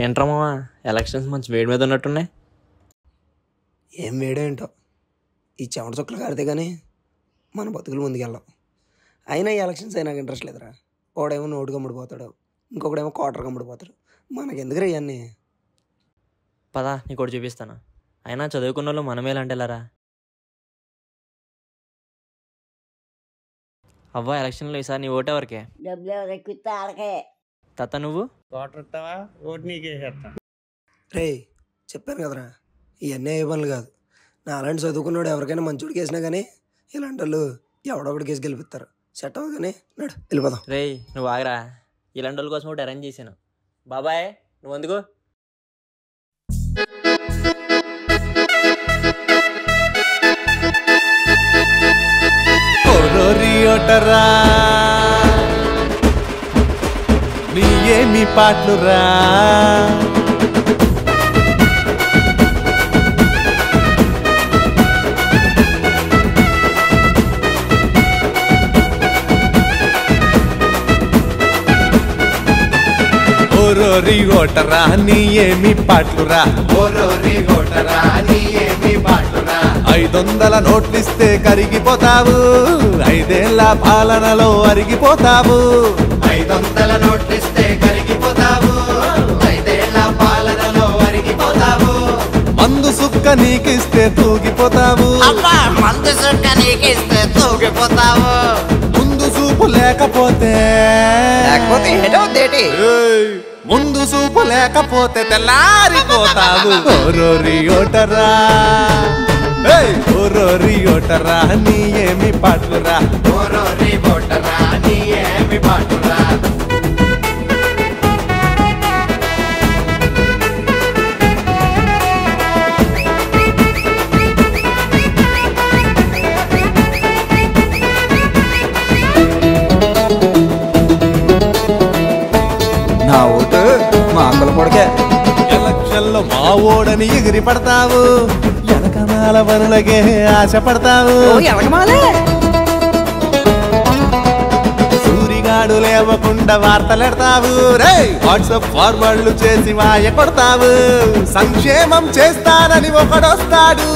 ఏంట్రమ్మా elections మంచి వేడి మీద ఉన్నట్టున్నాయి. ఏం వేడేంటో ఈ చెమట చుక్కలు కారితే కానీ మన బతుకులు ముందుకెళ్ళాం. అయినా ఈ ఎలక్షన్స్ అయినా నాకు ఇంట్రెస్ట్ లేదురా. ఒకడేమో నోటు కమ్ముడిపోతాడు, ఇంకొకడేమో క్వార్టర్ కమ్ముడిపోతాడు. మనకెందుకురా ఇవన్నీ? పదా నీకు ఒకటి చూపిస్తాను. అయినా చదువుకున్న వాళ్ళు మనమేలా అంటేలారా. అవ్వ ఎలక్షన్లో ఈసారి నీ ఓటు ఎవరికే? తాత నువ్వు రే చెప్పాను కదరా, ఇవన్నీ ఏ పనులు కాదు. నా అలాంటి చదువుకున్నాడు ఎవరికైనా మంచోడికి వేసినా కానీ ఇలాంటి వాళ్ళు ఎవడొకటి కేసు గెలిపిస్తారు. సెట్ అవ్వగానే నడు వెళ్ళిపోదాం. రే నువ్వు ఆగరా, ఇలాంటి వాళ్ళ కోసం ఒకటి అరేంజ్ చేశాను. బాబాయ్ నువ్వు అందుకు. నీ ఏమి పాటలురా, ఓరోరి ఓటరా నీ ఏమి పాటలురా, ఓరోరి ఓటరా నీ ఏమి పాటలురా. 500 నోట్లిస్తే కరిగిపోతావు, 5 ఏళ్ల పాలనలో అరిగిపోతావు. 500 నోట్లిస్తే కరిగిపోతావు, 5 ఏళ్ల పాలనలో అరిగిపోతావు. మందు సుక్క నీకిస్తే తూగిపోతావు, మందు సుక్క నీకిస్తే తూగిపోతావు. ముందు చూపు లేకపోతే ముందు చూపు లేకపోతే తెల్లారిపోతావు. ఓరోరి ఓటరా, ఓరోరి ఓటరా నీ ఏమి పాటలురా, ఓరోరి ఓటరా నీ ఏమి పాటలురా. నా ఓటు మా అక్కల పొడకే. ఎలక్షన్లో మా ఓడని ఎగిరి పడతావు, ఎనకమాల వరులకే ఆశపడతావు. సూరిగాడు లేవకుండా వార్తలెడతావు, రే వాట్సాప్ ఫార్వర్డ్లు చేసి వాయ కొడతావు. సంక్షేమం చేస్తానని ఒకడొస్తాడు,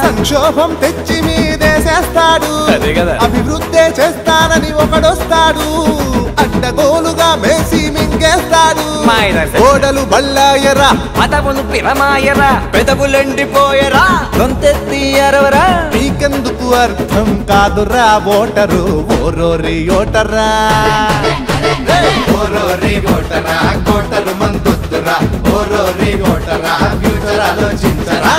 సంక్షోభం తెచ్చి మీదేసేస్తాడు. అభివృద్ధి చేస్తానని ఒకడొస్తాడు, అడ్డగోలుగా మేసి మింగేస్తాడు. ఓడలు బళ్ళాయరా, పదవులు పిరమాయరా, పెదవులెండిపోయరా, గొంతెత్తి అరవరా. నీకెందుకు అర్థం కాదురా ఓటరు, ఓరోరి ఓటరా, ఓరోరి ఓటరా. కోటరు మందొద్దురా, ఓరోరి ఓటరా, ఫ్యూచర్ ఆలోచించరా.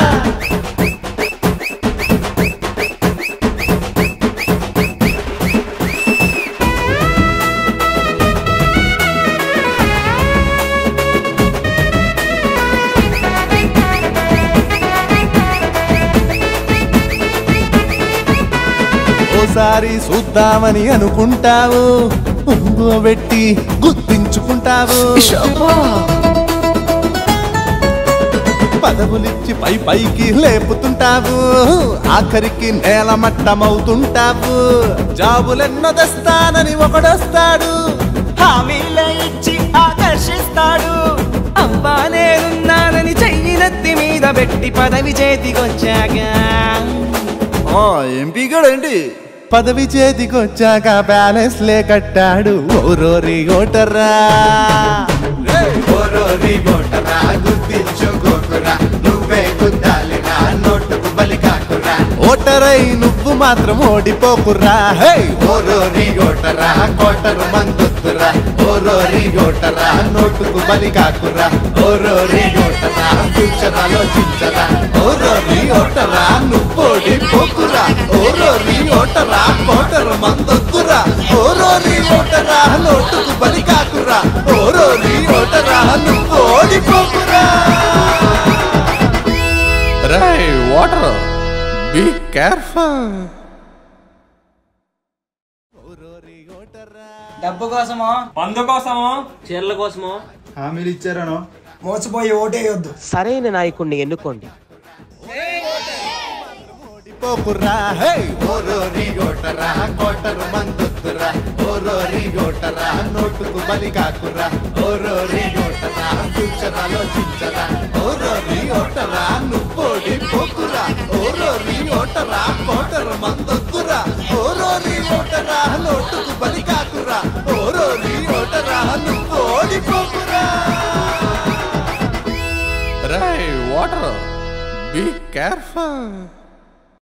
ఓసారి చూద్దామని అనుకుంటావు, ముందు పెట్టి గుర్తించుకుంటావు. పదవులిచ్చి పై పైకి లేపుతుంటావు, ఆఖరికి నేల మట్టమవుతుంటావు. జాబులెన్నో తెస్తానని ఒకడొస్తాడు, హామీల ఇచ్చి ఆకర్షిస్తాడు. అబ్బా నేనున్నానని చెయ్యి నెత్తి మీద పెట్టి పదవి చేతికొచ్చాక ఎంపీ గడేంటి పదవి చేతికొచ్చాక బ్యాలెన్స్ లే కట్టాడు. ఓరోరి ఓటరా, ఓరోరి ఓటరా, గుర్తించుకోకురా, నువ్వే గుద్దాలిరా, నోటుకు బలి కాకురా. ఓటరై నువ్వు మాత్రం ఓడిపోకురా, ఓరోరి ఓటరా, కోటరు మందొద్దురా, ఓరోరి ఓటరా, నోటుకు బలి కాకురా. ఓరోరి ఓటరా, ఫ్యూచర్ ఆలోచించరా, ఓరోరి ఓటరా, నువ్వు ఓడిపోకురా. ఓరోరి ఓటరా, కోటరు మందొద్దురా, ఓరోరి ఓటరా, నోటుకు బలి కాకురా. ఓరోరి ఓటరా, నువ్వు ఓడిపోకురా. రేయ్ వాటర్ బీ కేర్ఫుల్. డబ్బు కోసమో, మందు కోసమో, చీరల కోసమో హామీలు ఇచ్చారనో మోసపోయి ఓటేయొద్దు. సరైన నాయకుడిని ఎన్నుకోండి. ఓడిపోకురా, ఓరోరి ఓటరా, కోటరు మందొద్దు. వద్దురా ఓరోరి ఓటరా నోటుకు బలి కాకురా ఓరోరి ఓటరా ఫ్యూచర్ ఆలోచించరా ఓరోరి ఓటరా నువ్వోడి పోకురా ఓరోరి ఓటరా కోటరు మందొద్దురా ఓరోరి ఓటరా నోటుకు బలి కాకురా ఓరోరి ఓటరా నువ్వోడి పోకురా. రే వాటర్ బీ కేర్ఫుల్.